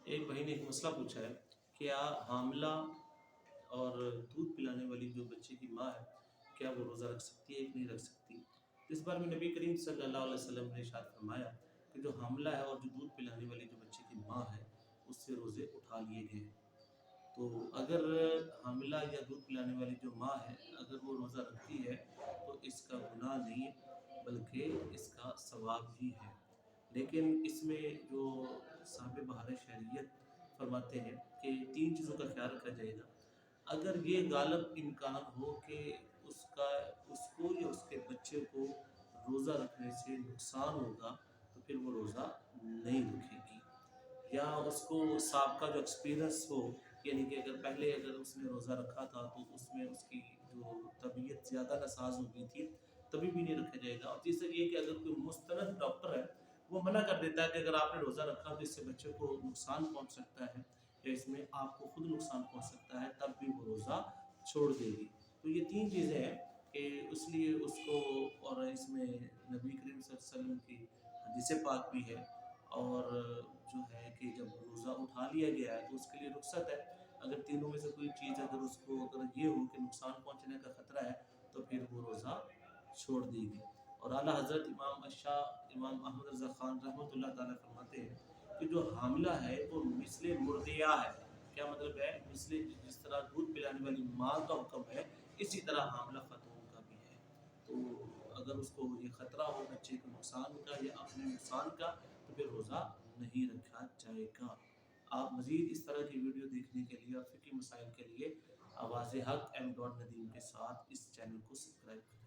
ایک بھائی نے ایک مسئلہ پوچھا ہے، کیا حاملہ اور دودھ پلانے والی جو بچے کی ماں ہے، کیا وہ روزہ رکھ سکتی ہے یا نہیں رکھ سکتی؟ اس بارے میں نبی کریم صلی اللہ علیہ وسلم نے ارشاد فرمایا کہ جو حاملہ ہے اور جو دودھ پلانے والی جو بچے کی ماں ہے، اس سے روزے اٹھا لیے گئے ہیں۔ تو اگر حاملہ یا دودھ پلانے والی جو ماں ہے، اگر وہ روزہ رکھتی ہے تو اس کا گناہ نہیں ہے، بلکہ اس کا ثواب ہی ہے۔ لیکن اس میں جو صاحب بہار شہریت فرماتے ہیں کہ 3 چیزوں کا خیال رکھا جائے گا۔ اگر یہ غالب امکان ہو کہ اس کو یا اس کے بچے کو روزہ رکھنے سے نقصان ہوگا تو پھر وہ روزہ نہیں رکھے گی، یا اس کو سابقہ جو ایکسپیرنس ہو، یعنی کہ اگر اس نے روزہ رکھا تھا تو اس میں اس کی جو طبیعت زیادہ ناساز ہو گئی تھی، تبھی بھی نہیں رکھا جائے گا۔ اور تیسرا یہ کہ اگر کوئی مستند ڈاکٹر ہے وہ منع کر دیتا ہے کہ اگر آپ نے روزہ رکھا تو اس سے بچے کو نقصان پہنچ سکتا ہے یا اس میں آپ کو خود نقصان پہنچ سکتا ہے، تب بھی وہ روزہ چھوڑ دے گی۔ تو یہ 3 چیزیں ہیں کہ اس لیے اس کو، اور اس میں نبی کریم صلی اللہ علیہ وسلم کی حدیث پاک بھی ہے، اور جو ہے کہ جب روزہ اٹھا لیا گیا ہے تو اس کے لیے رخصت ہے۔ اگر تینوں میں سے کوئی چیز اگر اس کو اگر یہ ہو کہ نقصان پہنچنے کا خطرہ ہے تو پھر وہ روزہ چھوڑ دے گی۔ اور اعلیٰ حضرت امام الشاہ امام احمد رضا خان رحمۃ اللہ تعالیٰ فرماتے ہیں کہ جو حاملہ ہے وہ مثل مرضیہ ہے۔ کیا مطلب ہے؟ مثل جس طرح دودھ پلانے والی ماں کا حکم ہے، اسی طرح حاملہ خاتون کا بھی ہے۔ تو اگر اس کو یہ خطرہ ہو بچے کے نقصان کا یا اپنے نقصان کا تو پھر روزہ نہیں رکھا جائے گا۔ آپ مزید اس طرح کی ویڈیو دیکھنے کے لیے اور فقہی مسائل کے لیے آواز حق ندیم کے ساتھ اس چینل کو سبسکرائب کریں۔